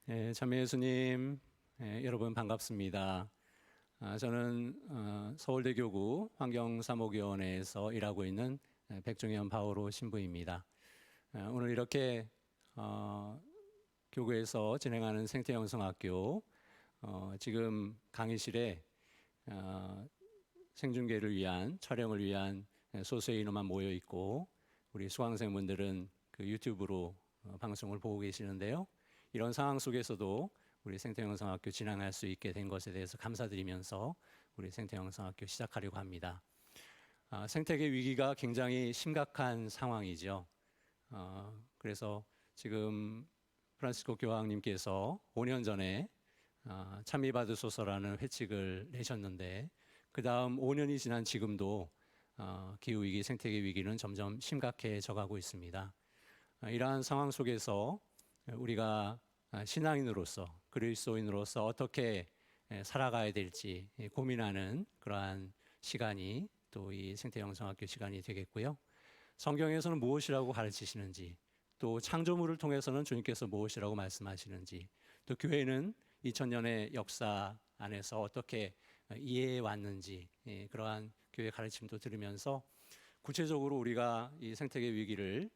참여 예수님, 여러분 반갑습니다. 저는 서울대교구 환경사목위원회에서 일하고 있는 백종현 바오로 신부입니다. 오늘 이렇게 교구에서 진행하는 생태영성학교 지금 강의실에 생중계를 위한 촬영을 위한 소수의 인원만 모여 있고 우리 수강생분들은 그 유튜브로 방송을 보고 계시는데요. 이런 상황 속에서도 우리 생태영성학교 진행할 수 있게 된 것에 대해서 감사드리면서 우리 생태영성학교 시작하려고 합니다. 생태계 위기가 굉장히 심각한 상황이죠. 그래서 지금 프란시스코 교황님께서 5년 전에 찬미받으소서라는 회칙을 내셨는데 그 다음 5년이 지난 지금도 기후위기, 생태계 위기는 점점 심각해져 가고 있습니다. 이러한 상황 속에서 우리가 신앙인으로서, 그리스도인으로서 어떻게 살아가야 될지 고민하는 그러한 시간이 또 이 생태영성학교 시간이 되겠고요. 성경에서는 무엇이라고 가르치시는지, 또 창조물을 통해서는 주님께서 무엇이라고 말씀하시는지, 또 교회는 2000년의 역사 안에서 어떻게 이해해 왔는지 그러한 교회 가르침도 들으면서 구체적으로 우리가 이 생태계 위기를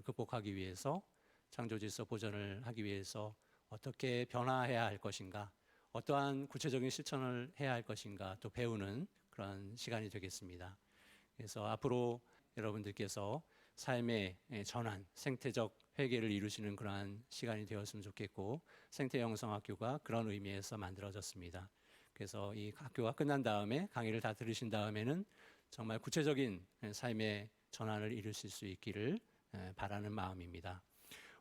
극복하기 위해서 창조 질서 보존을 하기 위해서 어떻게 변화해야 할 것인가, 어떠한 구체적인 실천을 해야 할 것인가 또 배우는 그런 시간이 되겠습니다. 그래서 앞으로 여러분들께서 삶의 전환, 생태적 회개를 이루시는 그러한 시간이 되었으면 좋겠고 생태영성학교가 그런 의미에서 만들어졌습니다. 그래서 이 학교가 끝난 다음에 강의를 다 들으신 다음에는 정말 구체적인 삶의 전환을 이루실 수 있기를 바라는 마음입니다.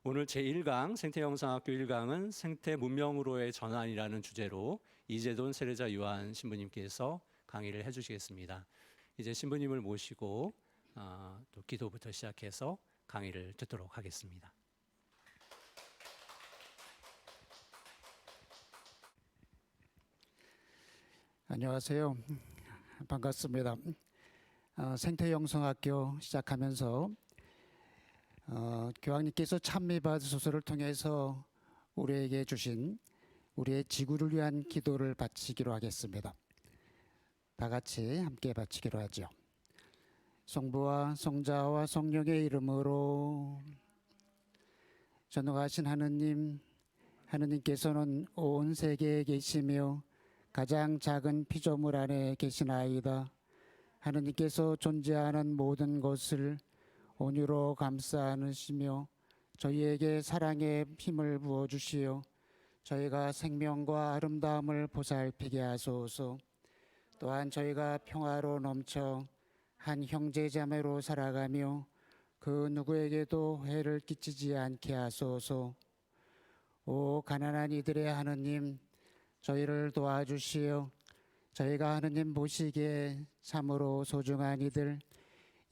오늘 제1강 생태영성학교 1강은 생태 문명으로의 전환이라는 주제로 이재돈 세례자 요한 신부님께서 강의를 해주시겠습니다. 이제 신부님을 모시고 또 기도부터 시작해서 강의를 듣도록 하겠습니다. 안녕하세요. 반갑습니다. 생태영성학교 시작하면서 교황님께서 찬미받으소서를 통해서 우리에게 주신 우리의 지구를 위한 기도를 바치기로 하겠습니다. 다 같이 함께 바치기로 하죠. 성부와 성자와 성령의 이름으로. 전능하신 하느님, 하느님께서는 온 세계에 계시며 가장 작은 피조물 안에 계시나이다. 하느님께서 존재하는 모든 것을 온유로 감싸 안으시며 저희에게 사랑의 힘을 부어주시어 저희가 생명과 아름다움을 보살피게 하소서. 또한 저희가 평화로 넘쳐 한 형제자매로 살아가며 그 누구에게도 해를 끼치지 않게 하소서. 오 가난한 이들의 하느님, 저희를 도와주시어 저희가 하느님 보시기에 참으로 소중한 이들,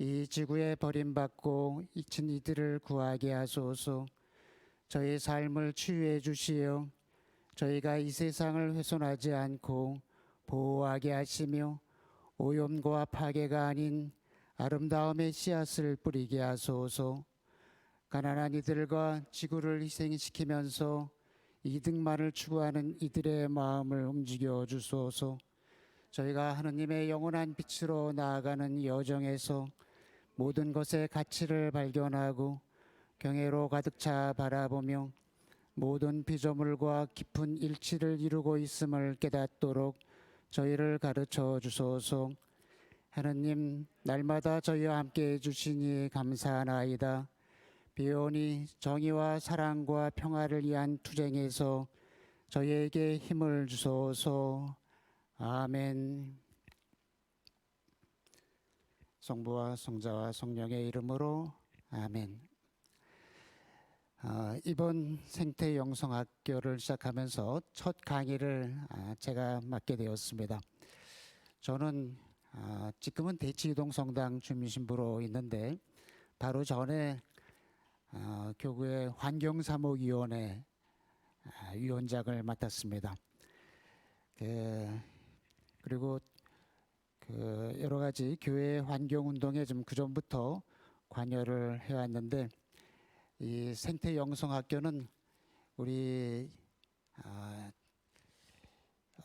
이 지구에 버림받고 잊힌 이들을 구하게 하소서. 저희 삶을 치유해 주시어 저희가 이 세상을 훼손하지 않고 보호하게 하시며 오염과 파괴가 아닌 아름다움의 씨앗을 뿌리게 하소서. 가난한 이들과 지구를 희생시키면서 이득만을 추구하는 이들의 마음을 움직여 주소서. 저희가 하느님의 영원한 빛으로 나아가는 여정에서 모든 것의 가치를 발견하고 경애로 가득 차 바라보며 모든 피조물과 깊은 일치를 이루고 있음을 깨닫도록 저희를 가르쳐 주소서. 하느님, 날마다 저희와 함께 해주시니 감사하나이다. 비오니 정의와 사랑과 평화를 위한 투쟁에서 저희에게 힘을 주소서. 아멘. 성부와 성자와 성령의 이름으로 아멘. 이번 생태영성학교를 시작하면서 첫 강의를 제가 맡게 되었습니다. 저는 지금은 대치이동 성당 주민신부로 있는데 바로 전에 교구의 환경사목위원회 위원장을 맡았습니다. 그리고 여러 가지 교회 환경운동에 좀 그전부터 관여를 해왔는데 이 생태영성학교는 우리 아,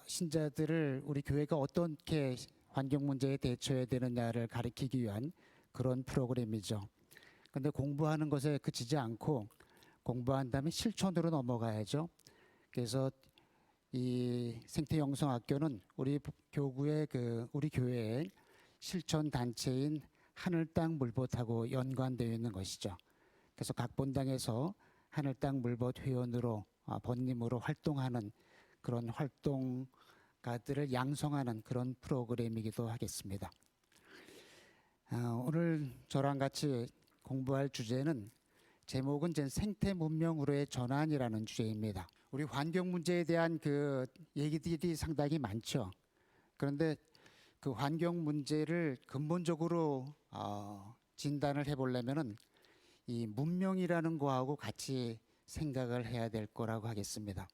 신자들을 우리 교회가 어떻게 환경 문제에 대처해야 되느냐를 가르치기 위한 그런 프로그램이죠. 근데 공부하는 것에 그치지 않고 공부한 다음에 실천으로 넘어가야죠. 그래서 이 생태영성학교는 우리 교구의 우리 교회의 실천 단체인 하늘 땅 물봇하고 연관되어 있는 것이죠. 그래서 각 본당에서 하늘 땅 물봇 회원으로 번님으로 활동하는 그런 활동가들을 양성하는 그런 프로그램이기도 하겠습니다. 오늘 저랑 같이 공부할 주제는 제목은 생태 문명으로의 전환이라는 주제입니다. 우리 환경 문제에 대한 그 얘기들이 상당히 많죠. 그런데 그 환경 문제를 근본적으로 진단을 해보려면은 이 문명이라는 거하고 같이 생각을 해야 될 거라고 하겠습니다.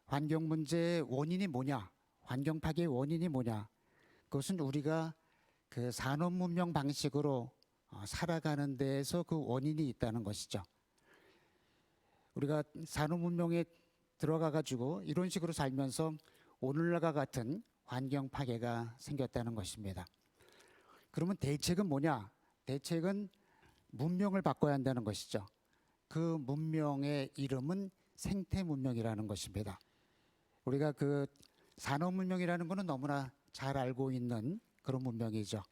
환경 문제의 원인이 뭐냐? 환경 파괴의 원인이 뭐냐? 그것은 우리가 그 산업 문명 방식으로 살아가는 데에서 그 원인이 있다는 것이죠. 우리가 산업 문명에 들어가 가지고 이런 식으로 살면서 오늘날과 같은 환경 파괴가 생겼다는 것입니다. 그러면 대책은 뭐냐? 대책은 문명을 바꿔야 한다는 것이죠. 그 문명의 이름은 생태 문명이라는 것입니다. 우리가 그 산업 문명이라는 것은 너무나 잘 알고 있는 그런 문명이죠.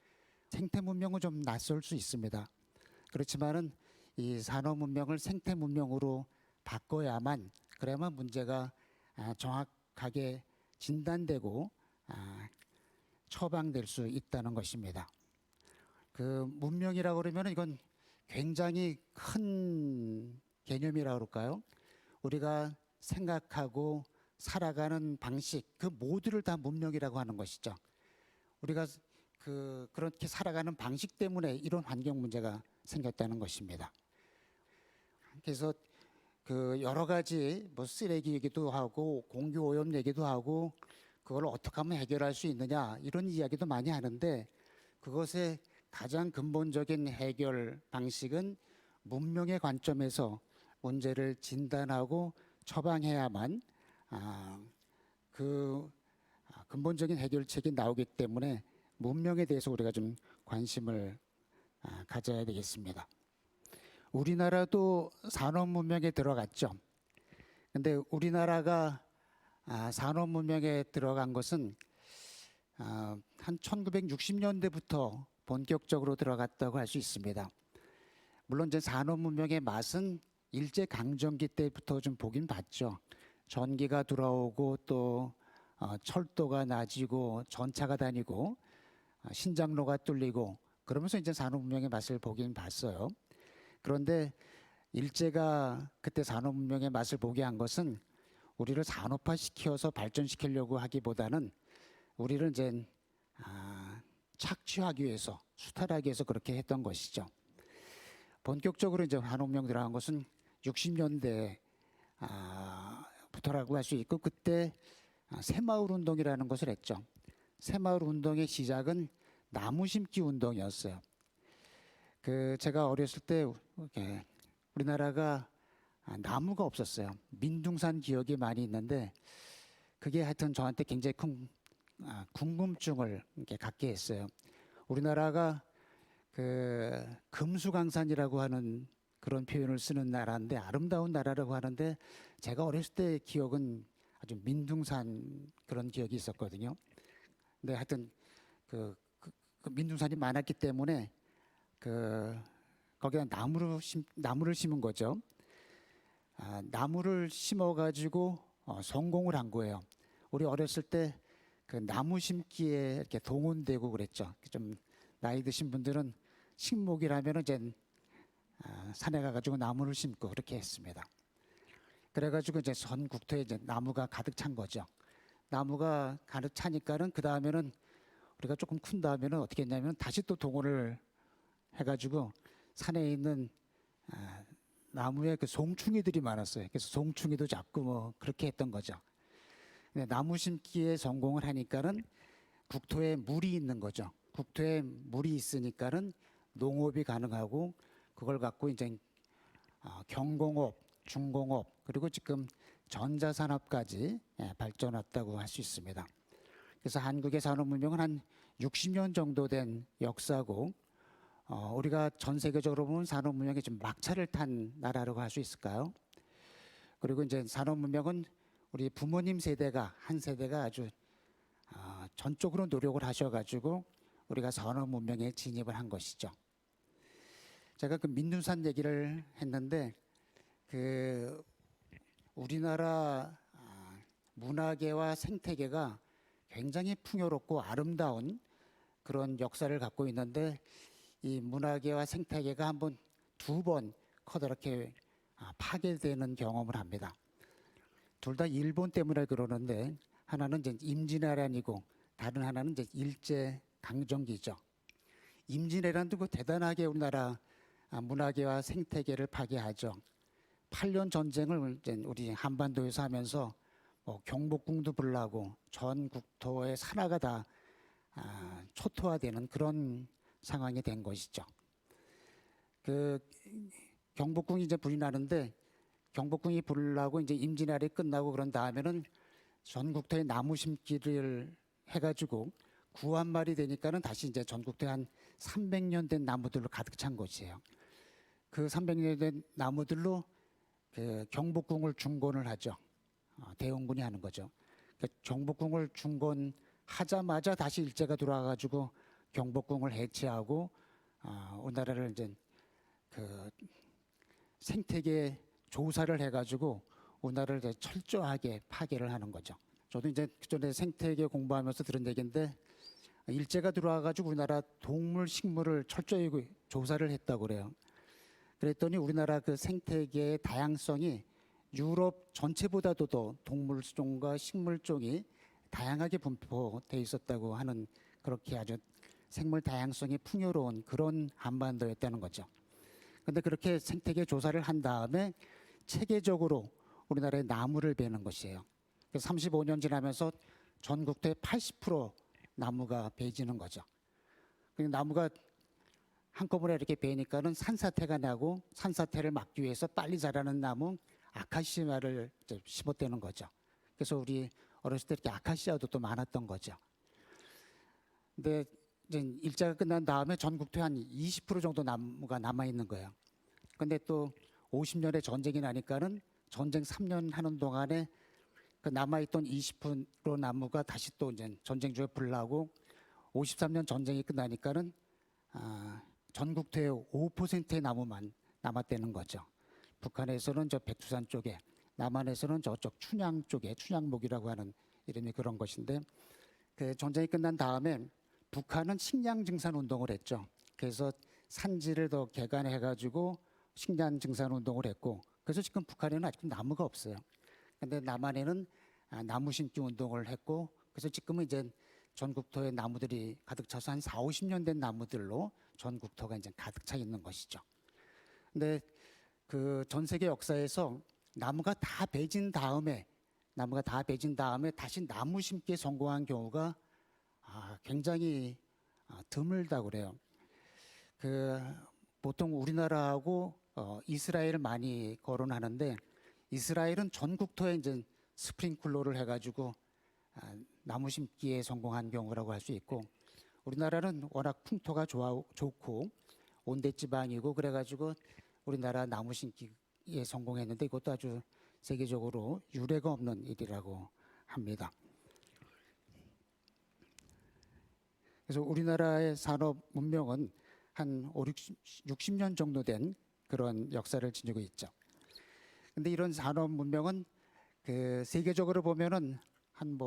생태 문명은 좀 낯설 수 있습니다. 그렇지만은 이 산업 문명을 생태 문명으로 바꿔야만 그래야만 문제가 정확하게 진단되고 처방될 수 있다는 것입니다. 그 문명이라고 그러면 이건 굉장히 큰 개념이라고 그럴까요? 우리가 생각하고 살아가는 방식 그 모두를 다 문명이라고 하는 것이죠. 우리가 그렇게 살아가는 방식 때문에 이런 환경 문제가 생겼다는 것입니다. 그래서 그 여러 가지 뭐 쓰레기 얘기도 하고 공기 오염 얘기도 하고 그걸 어떻게 하면 해결할 수 있느냐 이런 이야기도 많이 하는데 그것의 가장 근본적인 해결 방식은 문명의 관점에서 문제를 진단하고 처방해야만 근본적인 해결책이 나오기 때문에 문명에 대해서 우리가 좀 관심을 가져야 되겠습니다. 우리나라도 산업 문명에 들어갔죠. 근데 우리나라가 산업 문명에 들어간 것은 한 1960년대부터 본격적으로 들어갔다고 할 수 있습니다. 물론 이제 산업 문명의 맛은 일제 강점기 때부터 좀 보긴 봤죠. 전기가 들어오고 또 철도가 낮아지고 전차가 다니고 신장로가 뚫리고 그러면서 이제 산업 문명의 맛을 보긴 봤어요. 그런데 일제가 그때 산업 문명의 맛을 보게 한 것은 우리를 산업화시켜서 발전시키려고 하기보다는 우리를 이제 착취하기 위해서 수탈하기 위해서 그렇게 했던 것이죠. 본격적으로 이제 산업 문명 들어간 것은 60년대 부터라고 할 수 있고 그때 새마을 운동이라는 것을 했죠. 새마을 운동의 시작은 나무 심기 운동이었어요. 제가 어렸을 때 우리나라가 나무가 없었어요. 민둥산 기억이 많이 있는데 그게 하여튼 저한테 굉장히 큰 궁금증을 이렇게 갖게 했어요. 우리나라가 금수강산이라고 하는 그런 표현을 쓰는 나라인데 아름다운 나라라고 하는데 제가 어렸을 때 기억은 아주 민둥산 그런 기억이 있었거든요. 근데 하여튼 그 민둥산이 많았기 때문에 거기다 나무를 심은 거죠. 나무를 심어가지고 성공을 한 거예요. 우리 어렸을 때 그 나무 심기에 이렇게 동원되고 그랬죠. 좀 나이 드신 분들은 식목이라면은 이제 산에 가가지고 나무를 심고 그렇게 했습니다. 그래가지고 이제 전국토에 이제 나무가 가득 찬 거죠. 나무가 가득 차니까는 그 다음에는 우리가 조금 큰 다음에는 어떻게 했냐면 다시 또 동원을 해가지고 산에 있는 나무에 그 송충이들이 많았어요. 그래서 송충이도 잡고 뭐 그렇게 했던 거죠. 근데 나무 심기에 성공을 하니까는 국토에 물이 있는 거죠. 국토에 물이 있으니까는 농업이 가능하고 그걸 갖고 이제 경공업, 중공업 그리고 지금 전자산업까지 발전했다고 할 수 있습니다. 그래서 한국의 산업 문명은 한 60년 정도 된 역사고 우리가 전 세계적으로 보면 산업 문명에 좀 막차를 탄 나라라고 할 수 있을까요? 그리고 이제 산업 문명은 우리 부모님 세대가 한 세대가 아주 전적으로 노력을 하셔가지고 우리가 산업 문명에 진입을 한 것이죠. 제가 그 민둥산 얘기를 했는데 그 우리나라 문화계와 생태계가 굉장히 풍요롭고 아름다운 그런 역사를 갖고 있는데 이 문화계와 생태계가 한번 두 번 커다랗게 파괴되는 경험을 합니다. 둘 다 일본 때문에 그러는데 하나는 이제 임진왜란이고 다른 하나는 이제 일제 강점기죠. 임진왜란도 그 대단하게 우리나라 문화계와 생태계를 파괴하죠. 8년 전쟁을 이제 우리 한반도에서 하면서 경복궁도 불나고 전 국토의 산하가 다 초토화되는 그런 상황이 된 것이죠. 그 경복궁이 이제 불이 나는데 경복궁이 불나고 이제 임진왜란이 끝나고 그런 다음에는 전국토에 나무 심기를 해가지고 9만 마리 되니까는 다시 이제 전국토에 한 300년 된 나무들로 가득 찬 것이에요. 그 300년 된 나무들로 그 경복궁을 중건을 하죠. 대원군이 하는 거죠. 그 경복궁을 중건하자마자 다시 일제가 들어와가지고 경복궁을 해체하고 우리나라를 이제 그 생태계 조사를 해가지고 우리나라를 이제 철저하게 파괴를 하는 거죠. 저도 이제 그전에 생태계 공부하면서 들은 얘기인데 일제가 들어와가지고 우리나라 동물 식물을 철저히 조사를 했다고 그래요. 그랬더니 우리나라 그 생태계의 다양성이 유럽 전체보다도 더 동물종과 식물종이 다양하게 분포돼 있었다고 하는 그렇게 아주 생물 다양성이 풍요로운 그런 한반도였다는 거죠. 그런데 그렇게 생태계 조사를 한 다음에 체계적으로 우리나라에 나무를 베는 것이에요. 그래서 35년 지나면서 전국토의 80% 나무가 베지는 거죠. 나무가 한꺼번에 이렇게 베니까는 산사태가 나고 산사태를 막기 위해서 빨리 자라는 나무 아카시아를 심었다는 거죠. 그래서 우리 어렸을 때 이렇게 아카시아도 또 많았던 거죠. 근데 이제 일제가 끝난 다음에 전국토에 한 20% 정도 나무가 남아 있는 거예요. 근데 또 50년의 전쟁이 나니까는 전쟁 3년 하는 동안에 그 남아있던 20% 나무가 다시 또 이제 전쟁 중에 불나고 53년 전쟁이 끝나니까는 전국토의 5%의 나무만 남았다는 거죠. 북한에서는 저 백두산 쪽에, 남한에서는 저쪽 춘향 쪽에 춘향목이라고 하는 이름이 그런 것인데 그 전쟁이 끝난 다음에 북한은 식량 증산 운동을 했죠. 그래서 산지를 더 개간해가지고 식량 증산 운동을 했고 그래서 지금 북한에는 아직도 나무가 없어요. 근데 남한에는 나무 심기 운동을 했고 그래서 지금은 이제 전국토에 나무들이 가득 차서 한 4, 50년 된 나무들로 전국토가 이제 가득 차 있는 것이죠. 근데 그 전 세계 역사에서 나무가 다 베진 다음에 다시 나무 심기에 성공한 경우가 굉장히 드물다고 그래요. 그 보통 우리나라하고 이스라엘을 많이 거론하는데 이스라엘은 전국토에 이제 스프링클러를 해가지고 나무 심기에 성공한 경우라고 할 수 있고 우리나라는 워낙 풍토가 좋고 온대지방이고 그래가지고 우리나라 나무 심기에 성공했는데 이것도 아주 세계적으로 유례가 없는 일이라고 합니다. 그래서 우리나라의 산업 문명은 한 60년 정도 된 그런 역사를 지니고 있죠. 근데 이런 산업 문명은 그 세계적으로 보면은 한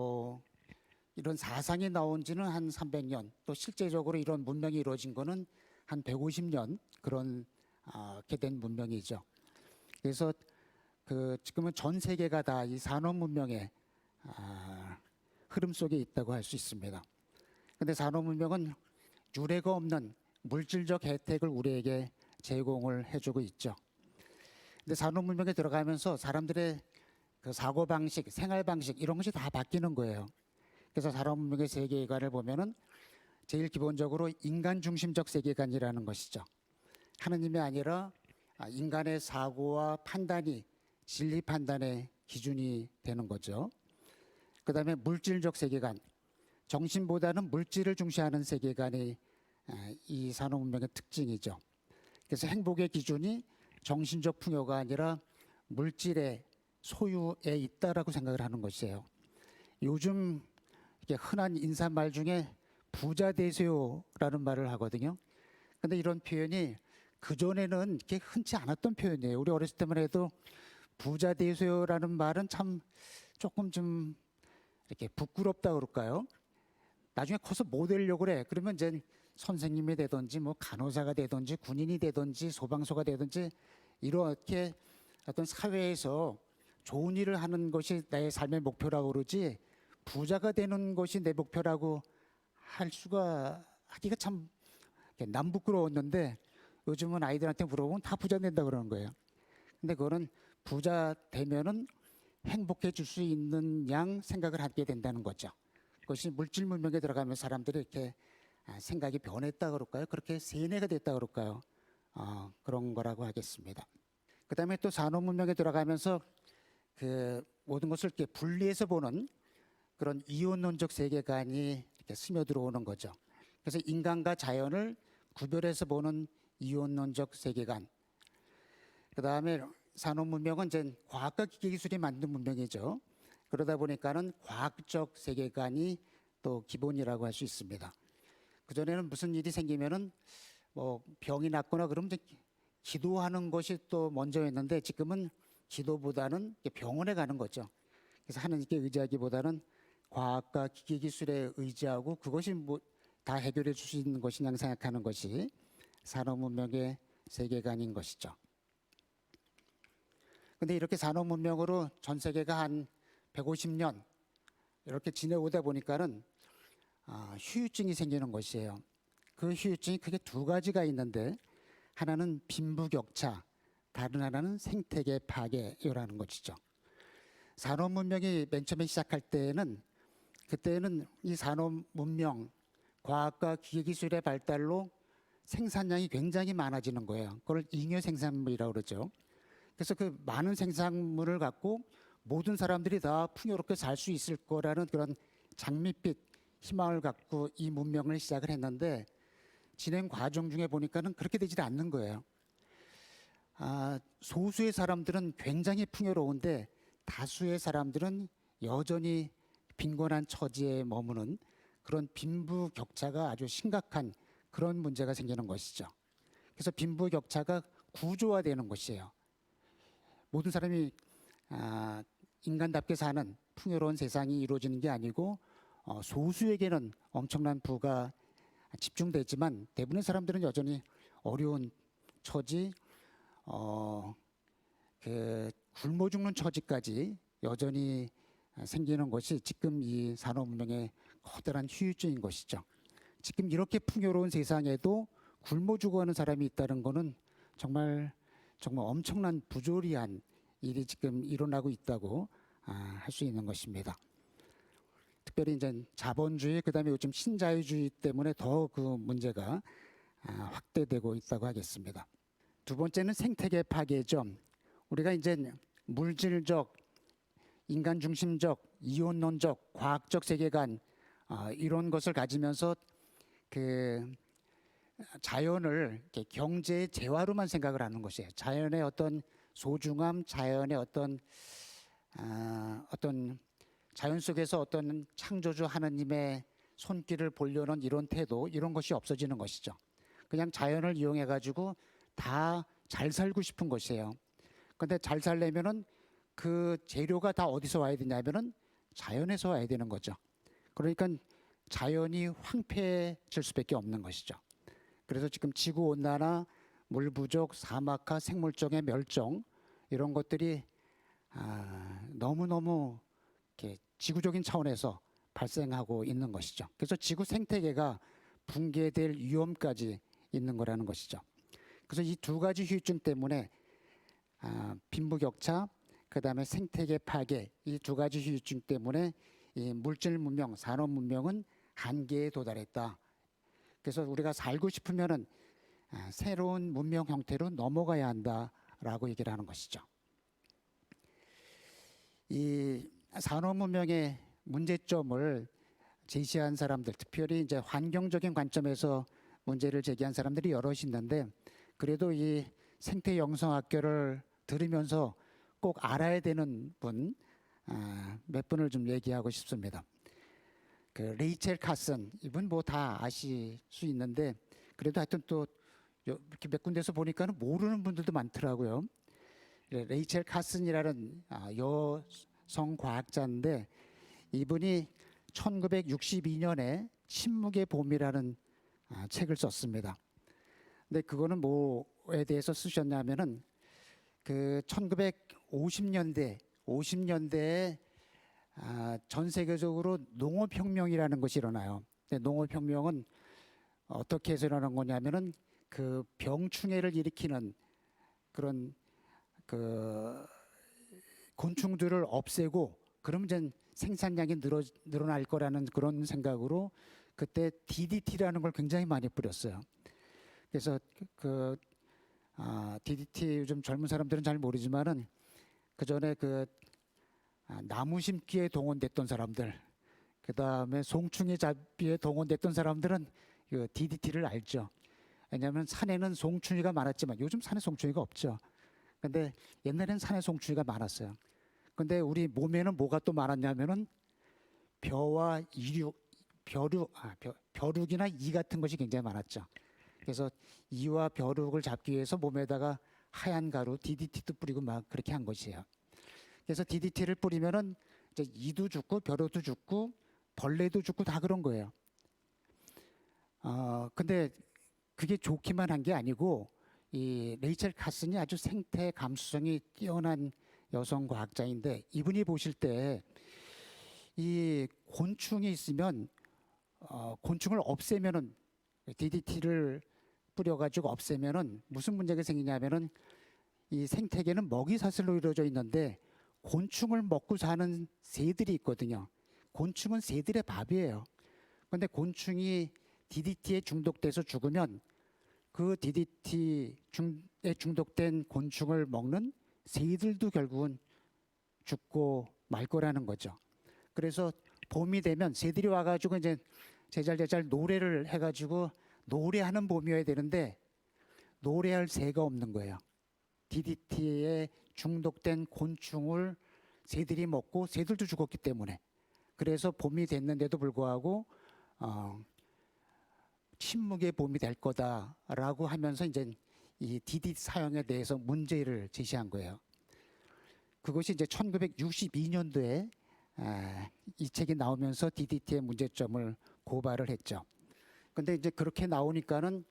이런 사상이 나온 지는 한 300년, 또 실제적으로 이런 문명이 이루어진 거는 한 150년 그런 게 된 문명이죠. 그래서 그 지금은 전 세계가 다 이 산업 문명의 흐름 속에 있다고 할 수 있습니다. 근데 산업 문명은 유례가 없는 물질적 혜택을 우리에게 제공을 해주고 있죠. 근데 산업 문명에 들어가면서 사람들의 그 사고 방식, 생활 방식 이런 것이 다 바뀌는 거예요. 그래서 산업 문명의 세계관을 보면은 제일 기본적으로 인간 중심적 세계관이라는 것이죠. 하느님이 아니라 인간의 사고와 판단이 진리 판단의 기준이 되는 거죠. 그다음에 물질적 세계관, 정신보다는 물질을 중시하는 세계관이 이 산업 문명의 특징이죠. 그래서 행복의 기준이 정신적 풍요가 아니라 물질의 소유에 있다라고 생각을 하는 것이에요. 요즘 이게 흔한 인사말 중에 부자 되세요라는 말을 하거든요. 근데 이런 표현이 그전에는 이렇게 흔치 않았던 표현이에요. 우리 어렸을 때만 해도 부자 되세요라는 말은 참 조금 좀 이렇게 부끄럽다 그럴까요? 나중에 커서 뭐 되려고 그래? 그러면 이제 선생님이 되든지 뭐 간호사가 되든지 군인이 되든지 소방서가 되든지 이렇게 어떤 사회에서 좋은 일을 하는 것이 나의 삶의 목표라고 그러지 부자가 되는 것이 내 목표라고 하기가 참 남부끄러웠는데 요즘은 아이들한테 물어보면 다 부자 된다 그러는 거예요. 근데 그거는 부자 되면은 행복해질 수 있는 양 생각을 하게 된다는 거죠. 그것이 물질 문명에 들어가면 사람들이 이렇게 생각이 변했다 그럴까요? 그렇게 세뇌가 됐다 그럴까요? 그런 거라고 하겠습니다. 그다음에 또 산업 문명에 들어가면서 그 모든 것을 이렇게 분리해서 보는 그런 이원론적 세계관이 이렇게 스며들어오는 거죠. 그래서 인간과 자연을 구별해서 보는 이원론적 세계관. 그다음에 산업 문명은 이제 과학과 기계기술이 만든 문명이죠. 그러다 보니까는 과학적 세계관이 또 기본이라고 할 수 있습니다. 그전에는 무슨 일이 생기면은 뭐 병이 났거나 그러면 이제 기도하는 것이 또 먼저였는데 지금은 기도보다는 병원에 가는 거죠. 그래서 하나님께 의지하기보다는 과학과 기계기술에 의지하고 그것이 뭐 다 해결해 줄 수 있는 것이냐 생각하는 것이 산업 문명의 세계관인 것이죠. 근데 이렇게 산업 문명으로 전 세계가 한 150년 이렇게 지내오다 보니까는 후유증이 생기는 것이에요. 그 후유증이 크게 두 가지가 있는데 하나는 빈부격차, 다른 하나는 생태계 파괴라는 것이죠. 산업 문명이 맨 처음에 시작할 때에는 그때는 이 산업 문명, 과학과 기계기술의 발달로 생산량이 굉장히 많아지는 거예요. 그걸 잉여 생산물이라고 그러죠. 그래서 그 많은 생산물을 갖고 모든 사람들이 다 풍요롭게 살 수 있을 거라는 그런 장밋빛 희망을 갖고 이 문명을 시작을 했는데 진행 과정 중에 보니까는 그렇게 되지 않는 거예요. 소수의 사람들은 굉장히 풍요로운데 다수의 사람들은 여전히 빈곤한 처지에 머무는 그런 빈부격차가 아주 심각한 그런 문제가 생기는 것이죠. 그래서 빈부격차가 구조화되는 것이에요. 모든 사람이 인간답게 사는 풍요로운 세상이 이루어지는 게 아니고 소수에게는 엄청난 부가 집중되지만 대부분의 사람들은 여전히 어려운 처지, 굶어 죽는 처지까지 여전히 생기는 것이 지금 이 산업 문명의 커다란 후유증인 것이죠. 지금 이렇게 풍요로운 세상에도 굶어 죽어가는 사람이 있다는 것은 정말 엄청난 부조리한 일이 지금 일어나고 있다고 할 수 있는 것입니다. 특별히 이제 자본주의 그다음에 요즘 신자유주의 때문에 더 그 문제가 확대되고 있다고 하겠습니다. 두 번째는 생태계 파괴죠. 우리가 이제 물질적, 인간 중심적, 이원론적, 과학적 세계관 이런 것을 가지면서 그 자연을 경제의 재화로만 생각을 하는 것이에요. 자연의 어떤 소중함, 자연의 어떤 자연 속에서 어떤 창조주 하나님의 손길을 보려는 이런 태도, 이런 것이 없어지는 것이죠. 그냥 자연을 이용해 가지고 다 잘 살고 싶은 것이에요. 그런데 잘 살려면은 그 재료가 다 어디서 와야 되냐면은 자연에서 와야 되는 거죠. 그러니까 자연이 황폐해질 수밖에 없는 것이죠. 그래서 지금 지구 온난화, 물 부족, 사막화, 생물종의 멸종 이런 것들이 너무너무 이렇게 지구적인 차원에서 발생하고 있는 것이죠. 그래서 지구 생태계가 붕괴될 위험까지 있는 거라는 것이죠. 그래서 이 두 가지 후유증 때문에 빈부격차, 그다음에 생태계 파괴 이 두 가지 후유증 때문에 이 물질 문명, 산업 문명은 한계에 도달했다. 그래서 우리가 살고 싶으면은 새로운 문명 형태로 넘어가야 한다라고 얘기를 하는 것이죠. 이 산업 문명의 문제점을 제시한 사람들, 특별히 이제 환경적인 관점에서 문제를 제기한 사람들이 여럿이 있는데, 그래도 이 생태 영성학교를 들으면서 꼭 알아야 되는 분 몇 분을 좀 얘기하고 싶습니다. 그 레이첼 카슨, 이분 뭐 다 아실 수 있는데, 그래도 하여튼 또 이렇게 몇 군데서 보니까는 모르는 분들도 많더라고요. 레이첼 카슨이라는 여성 과학자인데, 이분이 1962년에 침묵의 봄이라는 책을 썼습니다. 근데 그거는 뭐에 대해서 쓰셨냐면은 그 1950년대에 전 세계적으로 농업혁명이라는 것이 일어나요. 근데 농업혁명은 어떻게 해서 일어난 거냐면은 그 병충해를 일으키는 그런 그 곤충들을 없애고 그러면 이제 생산량이 늘어날 거라는 그런 생각으로 그때 DDT라는 걸 굉장히 많이 뿌렸어요. 그래서 DDT 요즘 젊은 사람들은 잘 모르지만은 그 전에 나무 심기에 동원됐던 사람들, 그 다음에 송충이 잡기에 동원됐던 사람들은 그 DDT를 알죠. 왜냐하면 산에는 송충이가 많았지만 요즘 산에 송충이가 없죠. 근데 옛날에는 산에 송충이가 많았어요. 근데 우리 몸에는 뭐가 또 많았냐면은 벼와 벼룩이나 이 같은 것이 굉장히 많았죠. 그래서 이와 벼룩을 잡기 위해서 몸에다가 하얀 가루 DDT도 뿌리고 막 그렇게 한 것이에요. 그래서 DDT를 뿌리면은 이제 이도 죽고 벼룩도 죽고 벌레도 죽고 다 그런 거예요. 근데 그게 좋기만 한 게 아니고 이 레이첼 카슨이 아주 생태 감수성이 뛰어난 여성 과학자인데, 이분이 보실 때 이 곤충이 있으면 곤충을 없애면은 DDT를 뿌려가지고 없애면은 무슨 문제가 생기냐면은 이 생태계는 먹이 사슬로 이루어져 있는데 곤충을 먹고 사는 새들이 있거든요. 곤충은 새들의 밥이에요. 그런데 곤충이 DDT에 중독돼서 죽으면 그 DDT에 중독된 곤충을 먹는 새들도 결국은 죽고 말 거라는 거죠. 그래서 봄이 되면 새들이 와가지고 이제 제잘 노래를 해가지고 노래하는 봄이어야 되는데 노래할 새가 없는 거예요. DDT에 중독된 곤충을 새들이 먹고 새들도 죽었기 때문에. 그래서 봄이 됐는데도 불구하고 침묵의 봄이 될 거다라고 하면서 이제 이 DDT 사용에 대해서 문제를 제시한 거예요. 그것이 이제 1962년도에 이 책이 나오면서 DDT의 문제점을 고발을 했죠. 근데 이제 그렇게 나오니까는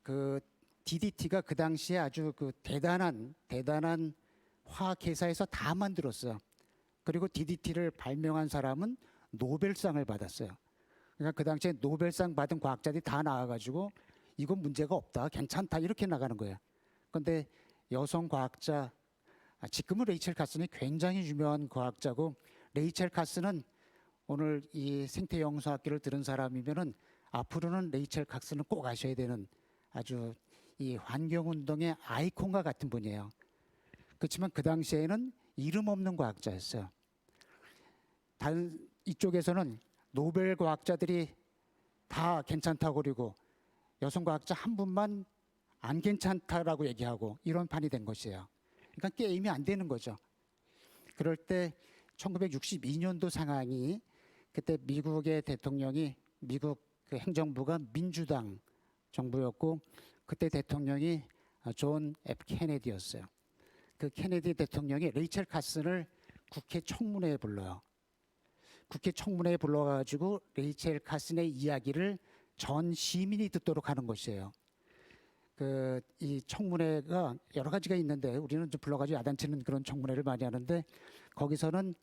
그 DDT가 그 당시에 아주 그 대단한 화학 회사에서 다 만들었어요. 그리고 DDT를 발명한 사람은 노벨상을 받았어요. 그러니까 그 당시에 노벨상 받은 과학자들이 다 나와가지고 이건 문제가 없다, 괜찮다 이렇게 나가는 거예요. 그런데 여성 과학자, 지금은 레이첼 카슨이 굉장히 유명한 과학자고, 레이첼 카슨은 오늘 이 생태 영수학기를 들은 사람이면은 앞으로는 레이첼 카슨은 꼭 아셔야 되는 아주 이 환경운동의 아이콘과 같은 분이에요. 그렇지만 그 당시에는 이름 없는 과학자였어요. 다른 이쪽에서는 노벨 과학자들이 다 괜찮다고 그러고 여성 과학자 한 분만 안 괜찮다라고 얘기하고 이런 판이 된 것이에요. 그러니까 게임이 안 되는 거죠. 그럴 때 1962년도 상황이, 그때 미국의 대통령이, 미국 그 행정부가 민주당 정부였고 그때 대통령이 존 F 케네디였어요. 그 케네디 대통령이 레이첼 카슨을 국회 청문회에 불러요. 국회 청문회에 불러가지고 레이첼 카슨의 이야기를 전 시민이 듣도록 하는 것이에요. 이 청문회가 여러 가지가 있는데 우리는 좀 불러가지고 야단치는 그런 청문회를 많이 하는데, 거기서는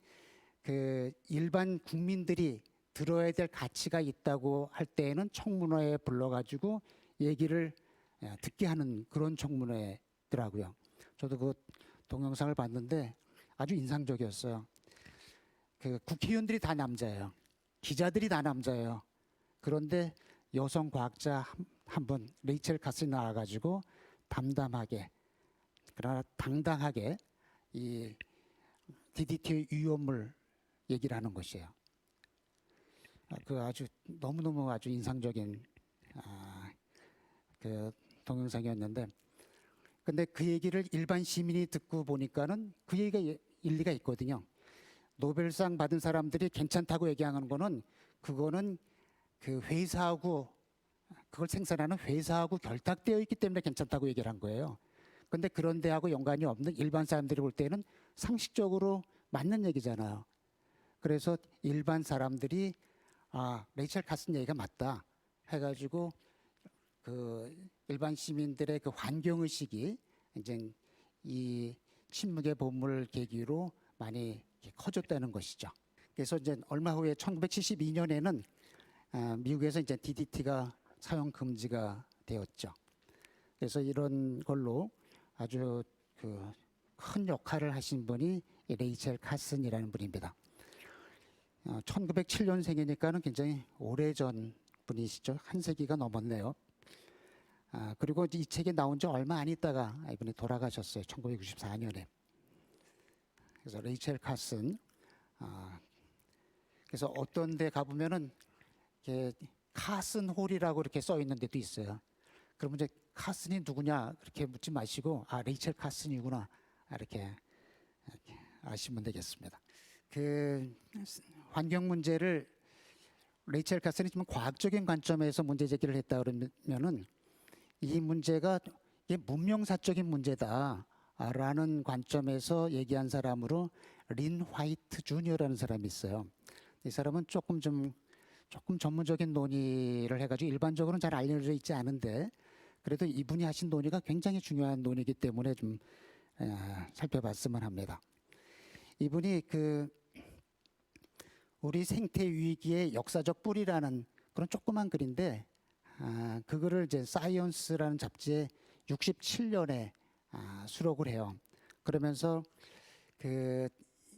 그 일반 국민들이 들어야 될 가치가 있다고 할 때에는 청문회에 불러가지고 얘기를 듣게 하는 그런 청문회더라고요. 저도 그 동영상을 봤는데 아주 인상적이었어요. 그 국회의원들이 다 남자예요. 기자들이 다 남자예요. 그런데 여성 과학자 한 분, 레이첼 카슨이 나와가지고 담담하게 그러나 당당하게 이 DDT의 위험을 얘기를 하는 것이에요. 그 아주 너무너무 아주 인상적인 그 동영상이었는데, 근데 그 얘기를 일반 시민이 듣고 보니까는 그 얘기가 일리가 있거든요. 노벨상 받은 사람들이 괜찮다고 얘기하는 거는 그거는 그 회사하고 그걸 생산하는 회사하고 결탁되어 있기 때문에 괜찮다고 얘기를 한 거예요. 근데 그런 데하고 연관이 없는 일반 사람들이 볼 때는 상식적으로 맞는 얘기잖아요. 그래서 일반 사람들이 레이첼 카슨 얘기가 맞다 해가지고 그 일반 시민들의 그 환경 의식이 이제 이 침묵의 보물 계기로 많이 커졌다는 것이죠. 그래서 이제 얼마 후에 1972년에는 미국에서 이제 DDT가 사용 금지가 되었죠. 그래서 이런 걸로 아주 그 큰 역할을 하신 분이 레이첼 카슨이라는 분입니다. 1907년생이니까는 굉장히 오래전 분이시죠. 한 세기가 넘었네요. 그리고 이 책이 나온 지 얼마 안 있다가 이분이 돌아가셨어요. 1994년에. 그래서 레이첼 카슨. 그래서 어떤 데 가보면은 이렇게 카슨 홀이라고 이렇게 써 있는 데도 있어요. 그러면 이제 카슨이 누구냐 그렇게 묻지 마시고 레이첼 카슨이구나 이렇게 아시면 되겠습니다. 그 환경 문제를 레이첼 카슨이 좀 과학적인 관점에서 문제 제기를 했다 그러면은 이 문제가 이게 문명사적인 문제다라는 관점에서 얘기한 사람으로 린 화이트 주니어라는 사람이 있어요. 이 사람은 조금 전문적인 논의를 해가지고 일반적으로는 잘 알려져 있지 않은데 그래도 이분이 하신 논의가 굉장히 중요한 논의이기 때문에 좀 살펴봤으면 합니다. 이분이 그 우리 생태 위기의 역사적 뿌리라는 그런 조그만 글인데 그거를 이제 사이언스라는 잡지에 67년에 수록을 해요. 그러면서 그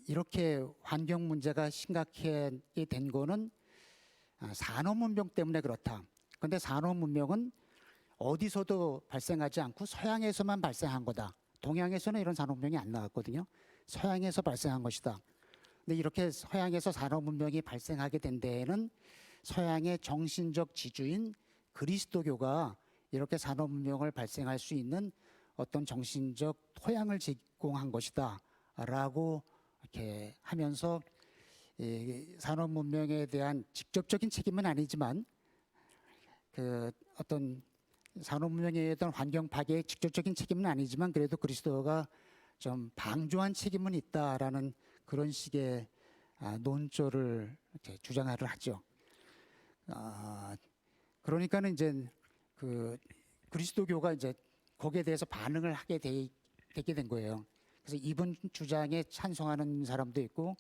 이렇게 환경 문제가 심각하게 된 거는 산업 문명 때문에 그렇다. 그런데 산업 문명은 어디서도 발생하지 않고 서양에서만 발생한 거다. 동양에서는 이런 산업 문명이 안 나왔거든요. 서양에서 발생한 것이다. 근데 이렇게 서양에서 산업 문명이 발생하게 된 데에는 서양의 정신적 지주인 그리스도교가 이렇게 산업 문명을 발생할 수 있는 어떤 정신적 토양을 제공한 것이다라고 이렇게 하면서 이 산업 문명에 대한 직접적인 책임은 아니지만 그 어떤 산업 문명에 대한 환경 파괴의 직접적인 책임은 아니지만 그래도 그리스도가 좀 방조한 책임은 있다라는 그런 식의 논조를 이렇게 주장을 하죠. 그러니까는 이제 그 그리스도교가 이제 거기에 대해서 반응을 하게 되게 된 거예요. 그래서 이분 주장에 찬성하는 사람도 있고,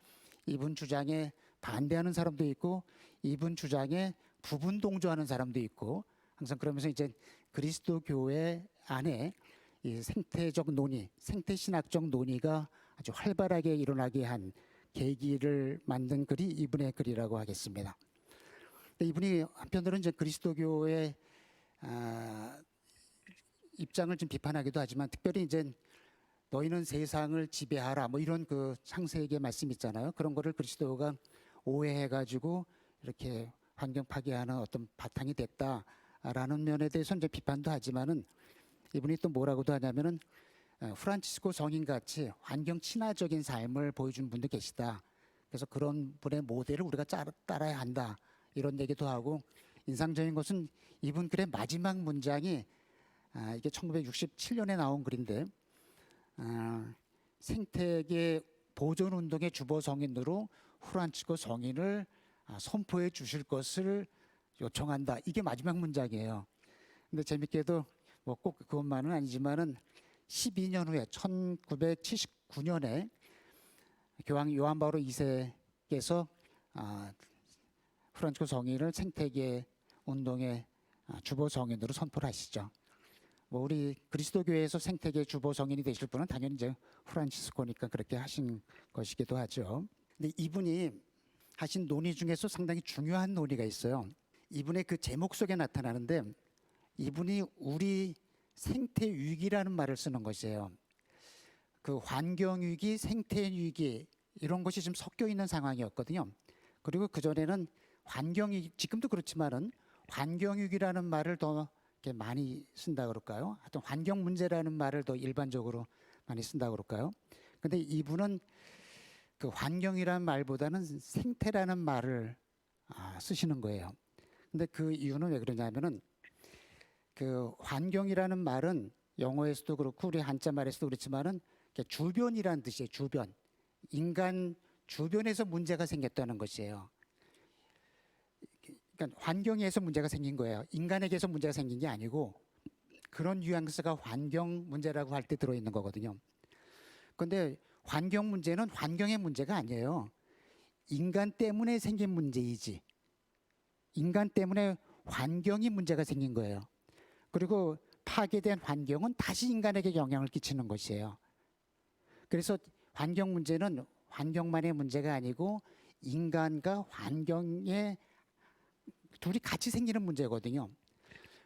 이분 주장에 반대하는 사람도 있고, 이분 주장에 부분 동조하는 사람도 있고, 항상 그러면서 이제 그리스도교회 안에 이 생태적 논의, 생태신학적 논의가 아주 활발하게 일어나게 한 계기를 만든 글이 이분의 글이라고 하겠습니다. 이분이 한편으로는 이제 그리스도교의 입장을 좀 비판하기도 하지만 특별히 이제 너희는 세상을 지배하라 뭐 이런 그 창세기의 말씀 있잖아요. 그런 거를 그리스도가 오해해가지고 이렇게 환경 파괴하는 어떤 바탕이 됐다라는 면에 대해서 이제 비판도 하지만은 이분이 또 뭐라고도 하냐면은 프란치스코 성인 같이 환경 친화적인 삶을 보여준 분도 계시다. 그래서 그런 분의 모델을 우리가 따라야 한다. 이런 얘기도 하고 인상적인 것은 이분 글의 마지막 문장이 이게 1967년에 나온 글인데 생태계 보존 운동의 주보 성인으로 프란치스코 성인을 선포해 주실 것을 요청한다. 이게 마지막 문장이에요. 근데 재밌게도 뭐 꼭 그것만은 아니지만은 12년 후에 1979년에 교황 요한 바오로 2세께서 프란치스코 성인을 생태계 운동의 주보 성인으로 선포를 하시죠. 뭐 우리 그리스도교회에서 생태계 주보 성인이 되실 분은 당연히 이제 프란치스코니까 그렇게 하신 것이기도 하죠. 근데 이분이 하신 논의 중에서 상당히 중요한 논의가 있어요. 이분의 그 제목 속에 나타나는데 이분이 우리 생태 위기라는 말을 쓰는 것이에요. 그 환경 위기, 생태 위기 이런 것이 좀 섞여 있는 상황이었거든요. 그리고 그 전에는 환경이 지금도 그렇지만은 환경위기라는 말을 더 이렇게 많이 쓴다 그럴까요? 하여튼 환경 문제라는 말을 더 일반적으로 많이 쓴다 그럴까요? 근데 이분은 그 환경이라는 말보다는 생태라는 말을 쓰시는 거예요. 근데 그 이유는 왜 그러냐면은 그 환경이라는 말은 영어에서도 그렇고 우리 한자 말에서도 그렇지만은 주변이라는 뜻이에요. 주변. 인간 주변에서 문제가 생겼다는 것이에요. 그러니까 환경에서 문제가 생긴 거예요. 인간에게서 문제가 생긴 게 아니고 그런 뉘앙스가 환경 문제라고 할 때 들어있는 거거든요. 그런데 환경 문제는 환경의 문제가 아니에요. 인간 때문에 생긴 문제이지. 인간 때문에 환경이 문제가 생긴 거예요. 그리고 파괴된 환경은 다시 인간에게 영향을 끼치는 것이에요. 그래서 환경 문제는 환경만의 문제가 아니고 인간과 환경의 둘이 같이 생기는 문제거든요.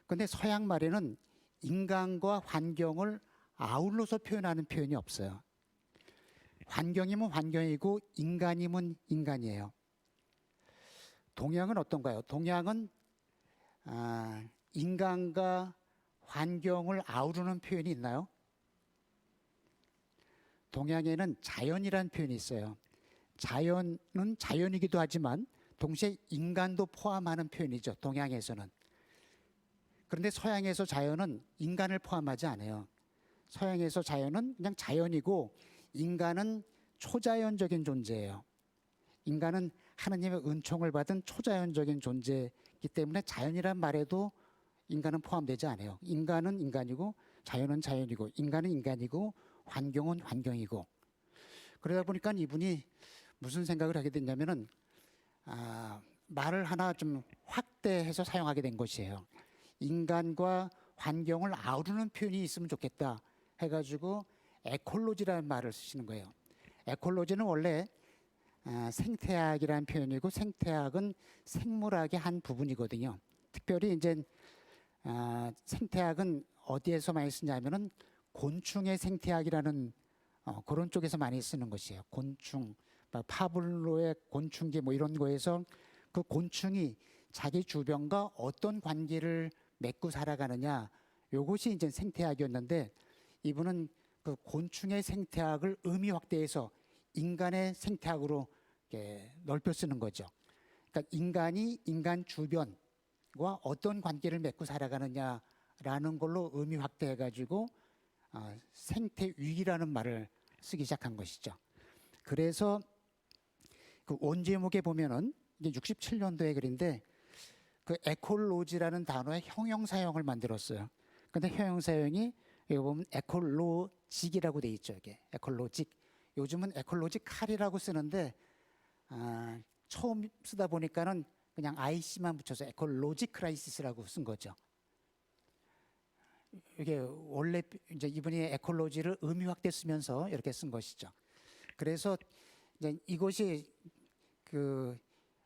그런데 서양 말에는 인간과 환경을 아울러서 표현하는 표현이 없어요. 환경이면 환경이고 인간이면 인간이에요. 동양은 어떤가요? 동양은 인간과 환경을 아우르는 표현이 있나요? 동양에는 자연이라는 표현이 있어요. 자연은 자연이기도 하지만 동시에 인간도 포함하는 표현이죠. 동양에서는. 그런데 서양에서 자연은 인간을 포함하지 않아요. 서양에서 자연은 그냥 자연이고 인간은 초자연적인 존재예요. 인간은 하나님의 은총을 받은 초자연적인 존재이기 때문에 자연이란 말에도 인간은 포함되지 않아요. 인간은 인간이고 자연은 자연이고 인간은 인간이고 환경은 환경이고. 그러다 보니까 이분이 무슨 생각을 하게 됐냐면은 말을 하나 좀 확대해서 사용하게 된 것이에요. 인간과 환경을 아우르는 표현이 있으면 좋겠다 해가지고 에콜로지라는 말을 쓰시는 거예요. 에콜로지는 원래 생태학이라는 표현이고 생태학은 생물학의 한 부분이거든요. 특별히 이제 생태학은 어디에서 많이 쓰냐면은 곤충의 생태학이라는 그런 쪽에서 많이 쓰는 것이에요. 곤충, 파블로의 곤충기 뭐 이런 거에서 그 곤충이 자기 주변과 어떤 관계를 맺고 살아가느냐, 요것이 이제 생태학이었는데 이분은 그 곤충의 생태학을 의미 확대해서 인간의 생태학으로 이렇게 넓혀 쓰는 거죠. 그러니까 인간이 인간 주변과 어떤 관계를 맺고 살아가느냐라는 걸로 의미 확대해가지고 생태 위기라는 말을 쓰기 시작한 것이죠. 그래서 그 원제목에 보면은 이게 67년도의 글인데 그 에콜로지라는 단어의 형용사형을 만들었어요. 근데 형용사형이 여기 보면 에콜로직이라고 돼 있죠. 이게 에콜로직. 요즘은 에콜로지칼이라고 쓰는데 처음 쓰다 보니까는 그냥 IC만 붙여서 에콜로지 크라이시스라고 쓴 거죠. 이게 원래 이제 이분이 에콜로지를 의미 확대 쓰면서 이렇게 쓴 것이죠. 그래서 이제 이것이 그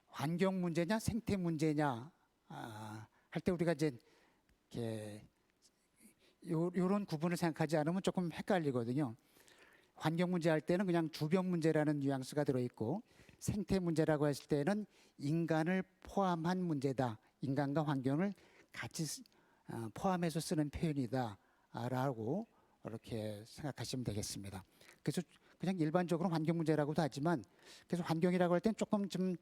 환경 문제냐 생태 문제냐 할 때 우리가 이제 이렇게 요런 구분을 생각하지 않으면 조금 헷갈리거든요. 환경 문제 할 때는 그냥 주변 문제라는 뉘앙스가 들어있고 생태 문제라고 했을 때는 인간을 포함한 문제다. 인간과 환경을 같이 포함해서 쓰는 표현이다라고 이렇게 생각하시면 되겠습니다. 그래서 그냥 일반적으로 환경 문제라고도 하지만 그래서 환경이라고 할 땐 조금 좀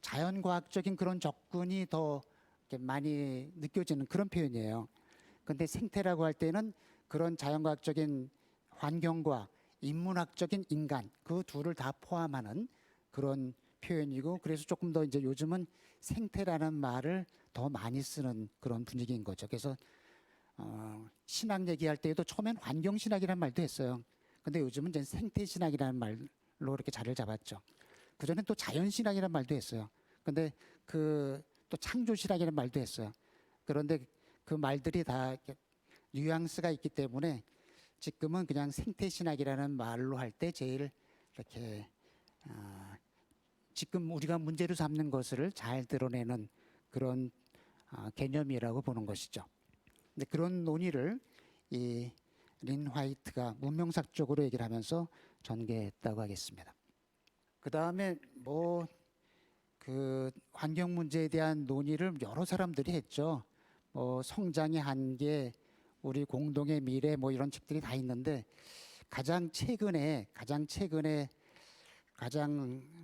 자연과학적인 그런 접근이 더 이렇게 많이 느껴지는 그런 표현이에요. 그런데 생태라고 할 때는 그런 자연과학적인 환경과 인문학적인 인간 그 둘을 다 포함하는 그런 표현이고 그래서 조금 더 이제 요즘은 생태라는 말을 더 많이 쓰는 그런 분위기인 거죠. 그래서 신학 얘기할 때에도 처음엔 환경신학이라는 말도 했어요. 근데 요즘은 이제 생태신학이라는 말로 이렇게 자리를 잡았죠. 그전엔 또 자연신학이라는 말도 했어요. 근데 그 또 창조신학이라는 말도 했어요. 그런데 그 말들이 다 뉘앙스가 있기 때문에 지금은 그냥 생태신학이라는 말로 할 때 제일 이렇게 지금 우리가 문제로 삼는 것을 잘 드러내는 그런 개념이라고 보는 것이죠. 근데 그런 논의를 이 린 화이트가 문명사적으로 얘기를 하면서 전개했다고 하겠습니다. 그다음에 뭐 그 환경 문제에 대한 논의를 여러 사람들이 했죠. 뭐 성장의 한계, 우리 공동의 미래 뭐 이런 책들이 다 있는데 가장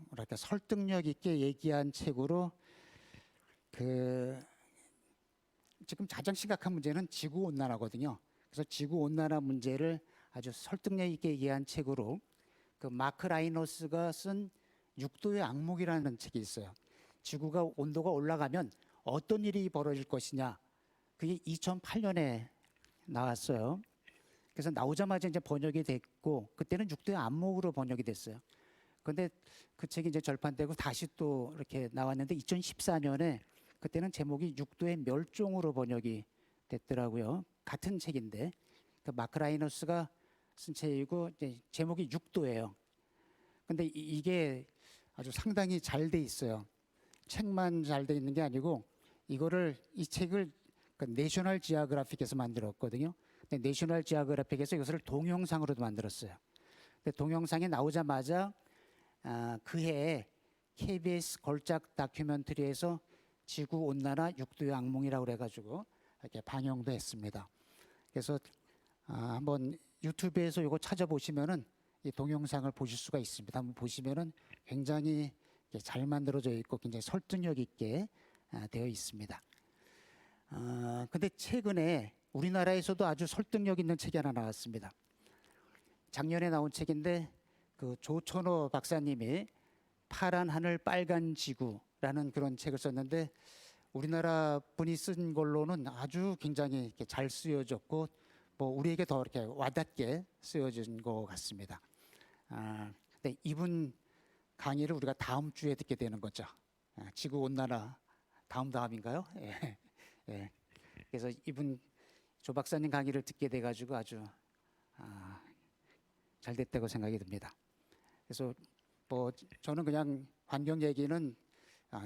뭐랄까 설득력 있게 얘기한 책으로 그 지금 가장 심각한 문제는 지구 온난화거든요. 그래서 지구 온난화 문제를 아주 설득력 있게 얘기한 책으로 그 마크 라이너스가 쓴 6도의 악몽이라는 책이 있어요. 지구가 온도가 올라가면 어떤 일이 벌어질 것이냐. 그게 2008년에 나왔어요. 그래서 나오자마자 이제 번역이 됐고 그때는 6도의 안목으로 번역이 됐어요. 그런데 그 책이 이제 절판되고 다시 또 이렇게 나왔는데 2014년에 그때는 제목이 6도의 멸종으로 번역이 됐더라고요. 같은 책인데 그 마크 라이너스가 쓴 책이고 이제 제목이 6도예요. 근데 이게 아주 상당히 잘 돼 있어요. 책만 잘 돼 있는 게 아니고 이 책을 그 내셔널 지오그래픽에서 만들었거든요. 근데 내셔널 지오그래픽에서 이것을 동영상으로도 만들었어요. 근데 동영상이 나오자마자 그 해에 KBS 걸작 다큐멘터리에서 지구 온난화 6도의 악몽이라고 그래가지고 이렇게 방영도 했습니다. 그래서 한번 유튜브에서 이거 찾아보시면은 이 동영상을 보실 수가 있습니다. 한번 보시면은 굉장히 잘 만들어져 있고 굉장히 설득력 있게 되어 있습니다. 근데 최근에 우리나라에서도 아주 설득력 있는 책이 하나 나왔습니다. 작년에 나온 책인데 그 조천호 박사님이 파란 하늘 빨간 지구라는 그런 책을 썼는데 우리나라 분이 쓴 걸로는 아주 굉장히 이렇게 잘 쓰여졌고 뭐 우리에게 더 이렇게 와닿게 쓰여진 것 같습니다. 근데 이분 강의를 우리가 다음 주에 듣게 되는 거죠. 지구 온난화 다음인가요? 예. 예. 그래서 이분 조 박사님 강의를 듣게 돼가지고 아주 잘 됐다고 생각이 듭니다. 그래서 뭐 저는 그냥 환경 얘기는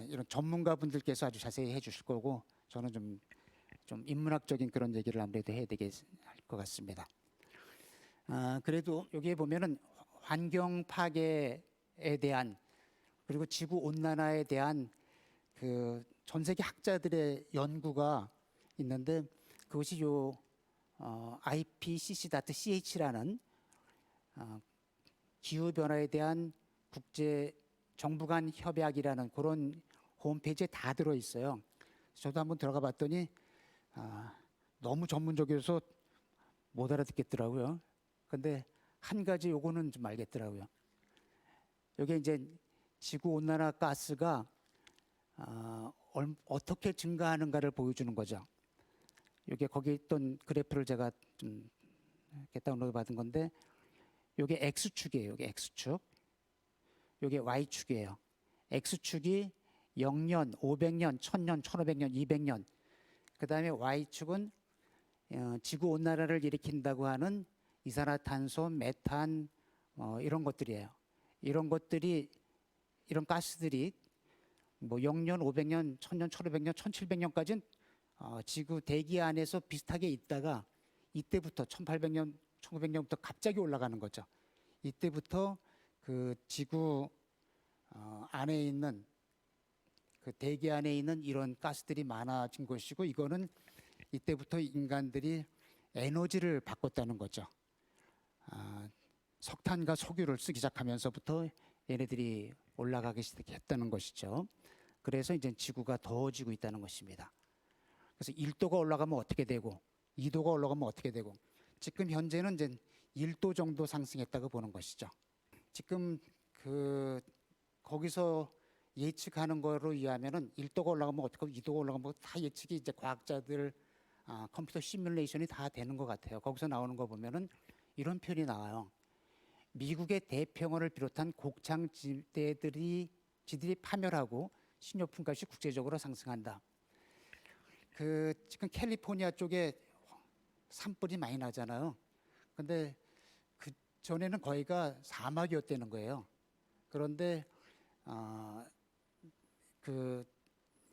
이런 전문가분들께서 아주 자세히 해주실 거고 저는 좀 인문학적인 그런 얘기를 아무래도 해야 되게 할 것 같습니다. 그래도 여기에 보면은 환경 파괴에 대한 그리고 지구 온난화에 대한 그 전 세계 학자들의 연구가 있는데 그것이 요 IPCC.ch라는 기후 변화에 대한 국제 정부 간 협약이라는 그런 홈페이지에 다 들어 있어요. 저도 한번 들어가 봤더니 너무 전문적이어서 못 알아듣겠더라고요. 근데 한 가지 요거는 좀 알겠더라고요. 여기 이제 지구 온난화 가스가 어떻게 증가하는가를 보여주는 거죠. 여기 거기 있던 그래프를 제가 좀 이렇게 다운로드 받은 건데 요게 X축이에요. 요게 X축. 요게 Y축이에요. X축이 0년, 500년, 1000년, 1500년, 200년. 그다음에 Y축은 지구 온난화를 일으킨다고 하는 이산화탄소, 메탄 이런 것들이에요. 이런 가스들이 뭐 0년, 500년, 1000년, 1500년, 1700년까지는 지구 대기 안에서 비슷하게 있다가 이때부터 1800년, 1900년부터 갑자기 올라가는 거죠. 이때부터 그 지구 안에 있는 그 대기 안에 있는 이런 가스들이 많아진 것이고 이거는 이때부터 인간들이 에너지를 바꿨다는 거죠. 석탄과 석유를 쓰기 시작하면서부터 얘네들이 올라가기 시작했다는 것이죠. 그래서 이제 지구가 더워지고 있다는 것입니다. 그래서 1도가 올라가면 어떻게 되고 2도가 올라가면 어떻게 되고 지금 현재는 이제 1도 정도 상승했다고 보는 것이죠. 지금 거기서 예측하는 거로 의하면은 1도가 올라가면 어떻게 하고 2도가 올라가면 다 예측이 이제 과학자들 컴퓨터 시뮬레이션이 다 되는 것 같아요. 거기서 나오는 거 보면은 이런 표현이 나와요. 미국의 대평원을 비롯한 곡창지대들이 파멸하고 식료품값이 국제적으로 상승한다. 지금 캘리포니아 쪽에 산불이 많이 나잖아요. 근데 그 전에는 거기가 사막이었다는 거예요. 그런데 그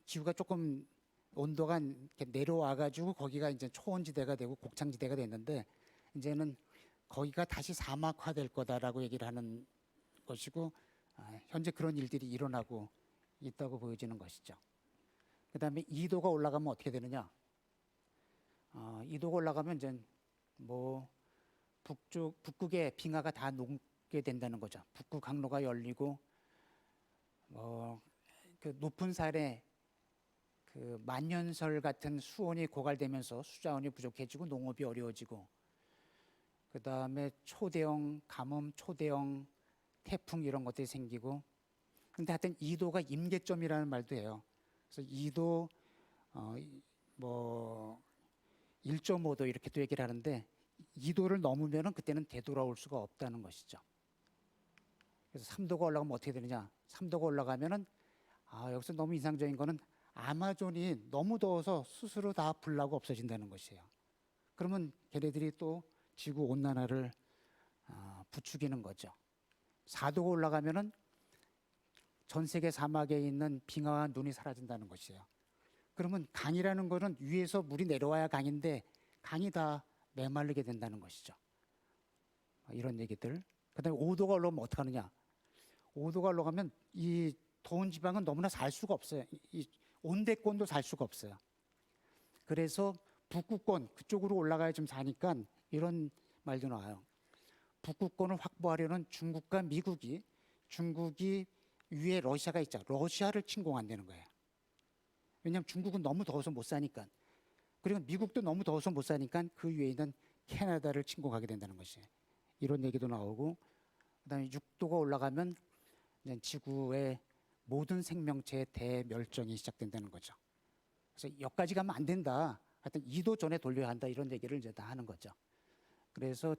기후가 조금 온도가 이렇게 내려와가지고 거기가 이제 초원지대가 되고 곡창지대가 됐는데 이제는 거기가 다시 사막화될 거다라고 얘기를 하는 것이고 현재 그런 일들이 일어나고 있다고 보여지는 것이죠. 그다음에 2도가 올라가면 어떻게 되느냐? 2도가 올라가면 이제 뭐 북극의 빙하가 다 녹게 된다는 거죠. 북극 항로가 열리고 그 높은 산에 그 만년설 같은 수온이 고갈되면서 수자원이 부족해지고 농업이 어려워지고, 그 다음에 초대형 가뭄, 초대형 태풍 이런 것들이 생기고. 근데 하여튼 2도가 임계점이라는 말도 해요. 그래서 2도 뭐 1.5도 이렇게 또 얘기를 하는데, 2도를 넘으면은 그때는 되돌아올 수가 없다는 것이죠. 그래서 3도가 올라가면 어떻게 되느냐? 3도가 올라가면은 여기서 너무 인상적인 거는 아마존이 너무 더워서 스스로 다 불나고 없어진다는 것이에요. 그러면 걔네들이 또 지구 온난화를 부추기는 거죠. 4도가 올라가면은 전 세계 사막에 있는 빙하와 눈이 사라진다는 것이에요. 그러면 강이라는 거는 위에서 물이 내려와야 강인데 강이 다 메마르게 된다는 것이죠. 이런 얘기들. 그다음에 5도가 올라오면 어떻게 하느냐? 5도가 올라가면 이 더운 지방은 너무나 살 수가 없어요. 이 온대권도 살 수가 없어요. 그래서 북극권 그쪽으로 올라가야 좀 사니까 이런 말도 나와요. 북극권을 확보하려는 중국이 위에 러시아가 있죠. 러시아를 침공한다는 거예요. 왜냐하면 중국은 너무 더워서 못 사니까. 그리고 미국도 너무 더워서 못 사니까 그 위에 있는 캐나다를 침공하게 된다는 것이에요. 이런 얘기도 나오고, 그다음에 6도가 올라가면 지구의 모든 생명체의 대멸종이 시작된다는 거죠. 그래서 여기까지 가면 안 된다. 하여튼 2도 전에 돌려야 한다. 이런 얘기를 이제 다 하는 거죠. 그래서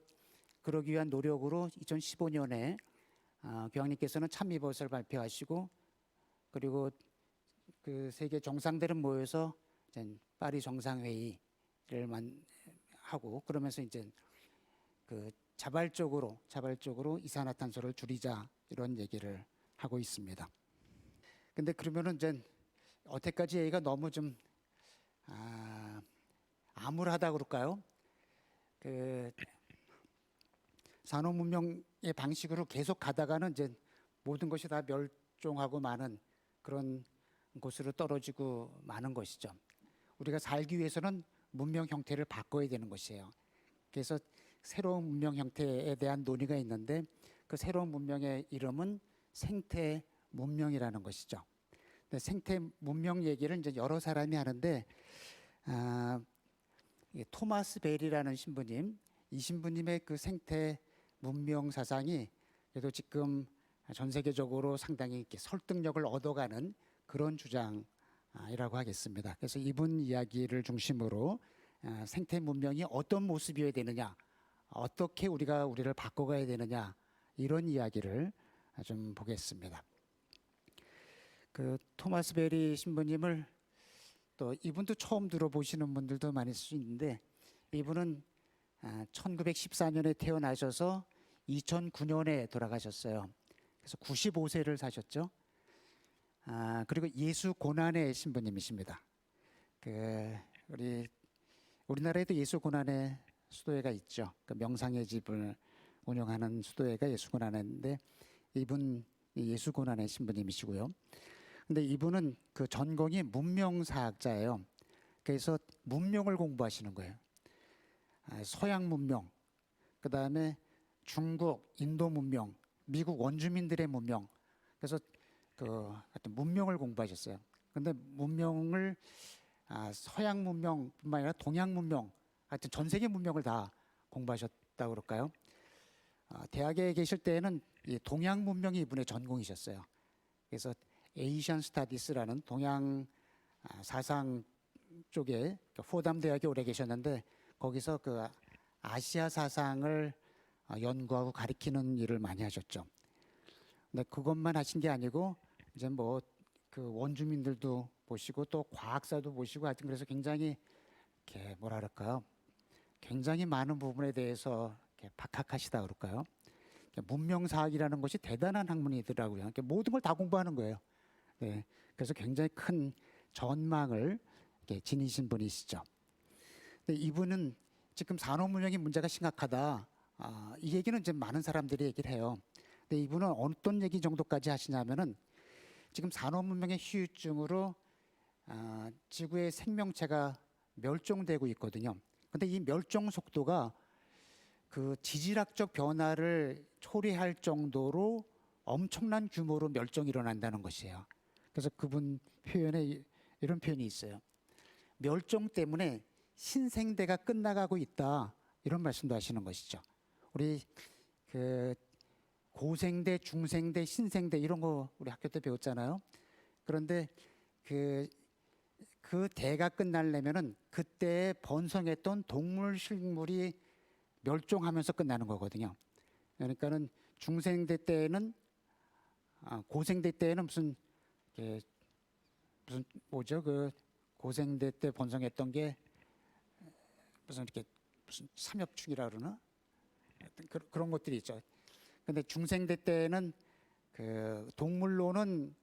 그러기 위한 노력으로 2015년에 교황님께서는 참미버스를 발표하시고, 그리고 그 세계 정상들은 모여서 이제 파리 정상회의를 하고, 그러면서 이제 그 자발적으로 이산화탄소를 줄이자 이런 얘기를 하고 있습니다. 근데 그러면은 이제 어태까지 얘기가 너무 좀 암울하다 그럴까요? 그 산업 문명의 방식으로 계속 가다가는 이제 모든 것이 다 멸종하고 마는 그런 곳으로 떨어지고 마는 것이죠. 우리가 살기 위해서는 문명 형태를 바꿔야 되는 것이에요. 그래서 새로운 문명 형태에 대한 논의가 있는데, 그 새로운 문명의 이름은 생태 문명이라는 것이죠. 생태 문명 얘기를 이제 여러 사람이 하는데, 토마스 벨이라는 신부님, 이 신부님의 그 생태 문명 사상이 그래도 지금 전 세계적으로 상당히 이렇게 설득력을 얻어가는 그런 주장이라고 하겠습니다. 그래서 이분 이야기를 중심으로 생태 문명이 어떤 모습이어야 되느냐, 어떻게 우리를 바꿔가야 되느냐, 이런 이야기를 좀 보겠습니다. 그 토마스 베리 신부님을 또 이분도 처음 들어보시는 분들도 많을 수 있는데, 이분은 1914년에 태어나셔서 2009년에 돌아가셨어요. 그래서 95세를 사셨죠. 그리고 예수 고난의 신부님이십니다. 우리나라에도 예수 고난의 수도회가 있죠. 그 명상의 집을 운영하는 수도회가 예수 고난인데, 이분 예수 고난의 신부님이시고요. 근데 이분은 그 전공이 문명사학자예요. 그래서 문명을 공부하시는 거예요. 서양 문명, 그 다음에 중국, 인도 문명, 미국 원주민들의 문명. 그래서 하여튼 문명을 공부하셨어요. 근데 문명을 서양 문명뿐만 아니라 동양 문명, 하여튼 전 세계 문명을 다 공부하셨다고 그럴까요? 대학에 계실 때에는 이 동양 문명이 이분의 전공이셨어요. 그래서 에이시안 스타디스라는 동양 사상 쪽에 포담 대학에 오래 계셨는데, 거기서 그 아시아 사상을 연구하고 가리키는 일을 많이 하셨죠. 근데 그것만 하신 게 아니고 이제 뭐 그 원주민들도 보시고 또 과학사도 보시고, 하여튼 그래서 굉장히 이렇게 뭐라 그럴까요? 굉장히 많은 부분에 대해서 이렇게 박학하시다 그럴까요? 문명사학이라는 것이 대단한 학문이더라고요. 모든 걸 다 공부하는 거예요. 네, 그래서 굉장히 큰 전망을 지니신 분이시죠. 근데 이분은 지금 산업문명의 문제가 심각하다. 이 얘기는 이제 많은 사람들이 얘기를 해요. 근데 이분은 어떤 얘기 정도까지 하시냐면은 지금 산업 문명의 후유증으로 지구의 생명체가 멸종되고 있거든요. 근데 이 멸종 속도가 그 지질학적 변화를 초래할 정도로 엄청난 규모로 멸종이 일어난다는 것이에요. 그래서 그분 표현에 이런 표현이 있어요. 멸종 때문에 신생대가 끝나가고 있다. 이런 말씀도 하시는 것이죠. 우리 그 고생대, 중생대, 신생대 이런 거 우리 학교 때 배웠잖아요. 그런데 그 대가 끝나려면은 그때 번성했던 동물, 식물이 멸종하면서 끝나는 거거든요. 그러니까는 중생대 때는 고생대 때는 무슨 뭐죠? 그 고생대 때 번성했던 게 무슨 이렇게 무슨 삼엽충이라 그러나 그런 것들이 있죠. 근데 중생대 때는 그 동물로는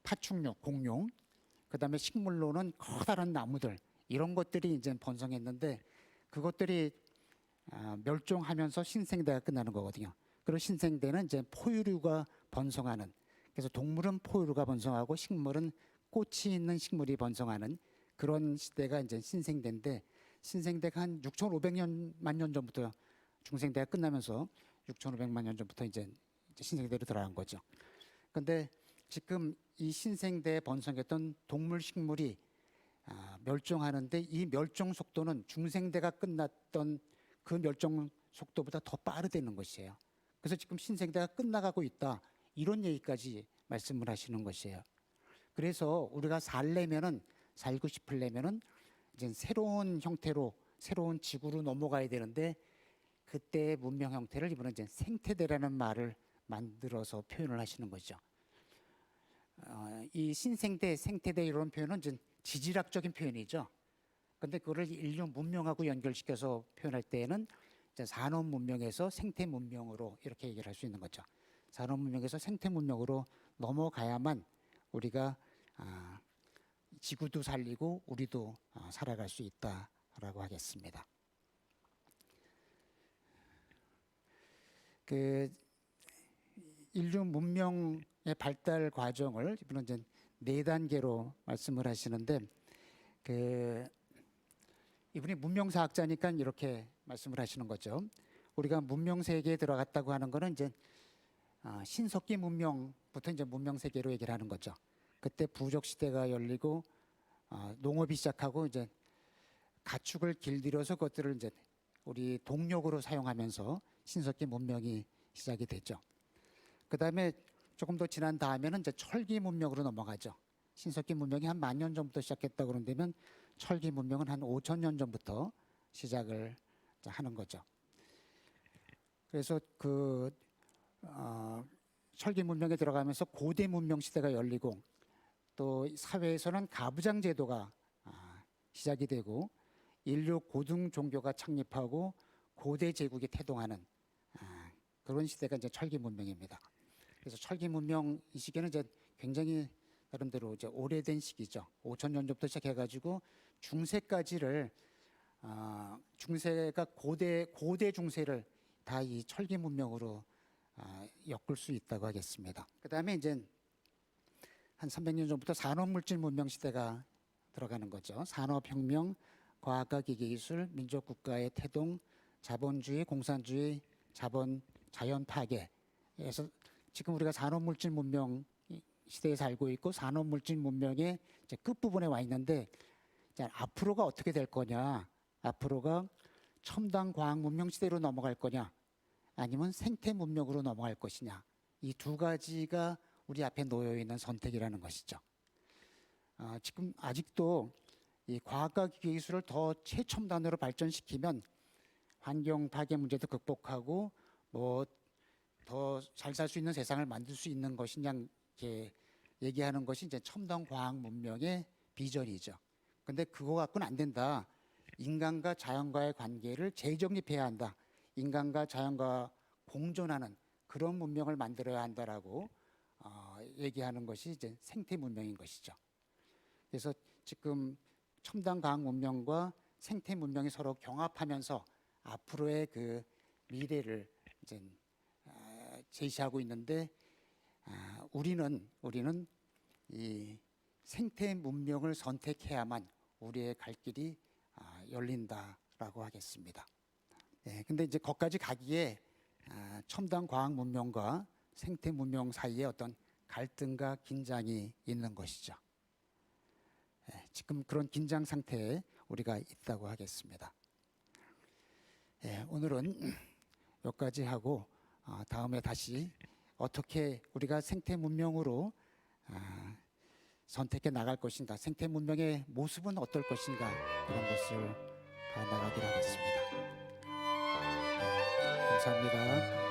파충류, 공룡, 그다음에 식물로는 커다란 나무들 이런 것들이 이제 번성했는데 그것들이 멸종하면서 신생대가 끝나는 거거든요. 그리고 신생대는 이제 포유류가 번성하는, 그래서 동물은 포유류가 번성하고 식물은 꽃이 있는 식물이 번성하는 그런 시대가 이제 신생대인데, 신생대가 한 6,500만 년 전부터 중생대가 끝나면서 6,500만 년 전부터 이제 신생대로 들어간 거죠. 근데 지금 이 신생대에 번성했던 동물 식물이 멸종하는데 이 멸종 속도는 중생대가 끝났던 그 멸종 속도보다 더 빠르다는 것이에요. 그래서 지금 신생대가 끝나가고 있다 이런 얘기까지 말씀을 하시는 것이에요. 그래서 우리가 살고 싶으려면은 이제 새로운 형태로 새로운 지구로 넘어가야 되는데 그때의 문명 형태를 이번에 이제 생태대라는 말을 만들어서 표현을 하시는 거죠. 이 신생대, 생태대 이런 표현은 이제 지질학적인 표현이죠. 근데 그거를 인류 문명하고 연결시켜서 표현할 때에는 이제 산업 문명에서 생태 문명으로 이렇게 얘기를 할 수 있는 거죠. 산업 문명에서 생태 문명으로 넘어가야만 우리가 지구도 살리고 우리도 살아갈 수 있다라고 하겠습니다. 그 인류 문명의 발달 과정을 이분은 이제 4단계로 말씀을 하시는데 이분이 문명사학자니까 이렇게 말씀을 하시는 거죠. 우리가 문명 세계에 들어갔다고 하는 거는 이제 신석기 문명부터 이제 문명 세계로 얘기를 하는 거죠. 그때 부족 시대가 열리고 농업이 시작하고 이제 가축을 길들여서 그것들을 이제 우리 동력으로 사용하면서 신석기 문명이 시작이 되죠. 그다음에 조금 더 지난 다음에는 이제 철기 문명으로 넘어가죠. 신석기 문명이 한 10,000년 전부터 시작했다 그런다면 철기 문명은 한 5,000년 전부터 시작을 하는 거죠. 그래서 철기 문명에 들어가면서 고대 문명 시대가 열리고 또 사회에서는 가부장 제도가 시작이 되고 인류 고등 종교가 창립하고 고대 제국이 태동하는 그런 시대가 이제 철기 문명입니다. 그래서 철기 문명 이 시기는 이제 굉장히 나름대로 이제 오래된 시기죠. 5,000년 전부터 시작해가지고 중세까지를 중세가 고대 중세를 다 이 철기 문명으로 엮을 수 있다고 하겠습니다. 그다음에 이제 한 300년 전부터 산업물질 문명 시대가 들어가는 거죠. 산업혁명, 과학과 기계기술, 민족국가의 태동, 자본주의, 공산주의, 자연 파괴에서 지금 우리가 산업물질 문명 시대에 살고 있고 산업물질 문명의 이제 끝부분에 와 있는데 이제 앞으로가 어떻게 될 거냐, 앞으로가 첨단 과학 문명 시대로 넘어갈 거냐 아니면 생태 문명으로 넘어갈 것이냐, 이 두 가지가 우리 앞에 놓여 있는 선택이라는 것이죠. 지금 아직도 이 과학과 기술을 더 최첨단으로 발전시키면 환경 파괴 문제도 극복하고 뭐 더 잘 살 수 있는 세상을 만들 수 있는 것이냐 이렇게 얘기하는 것이 이제 첨단 과학 문명의 비전이죠. 근데 그거 갖고는 안 된다. 인간과 자연과의 관계를 재정립해야 한다. 인간과 자연과 공존하는 그런 문명을 만들어야 한다라고 얘기하는 것이 이제 생태 문명인 것이죠. 그래서 지금 첨단 과학 문명과 생태 문명이 서로 경합하면서 앞으로의 그 미래를 이제 제시하고 있는데 우리는 이 생태 문명을 선택해야만 우리의 갈 길이 열린다라고 하겠습니다. 근데 이제 거기까지 가기에 첨단 과학 문명과 생태 문명 사이에 어떤 갈등과 긴장이 있는 것이죠. 지금 그런 긴장 상태에 우리가 있다고 하겠습니다. 오늘은 여기까지 하고 다음에 다시 어떻게 우리가 생태 문명으로 선택해 나갈 것인가, 생태 문명의 모습은 어떨 것인가 이런 것을 나가기로 하겠습니다. 감사합니다.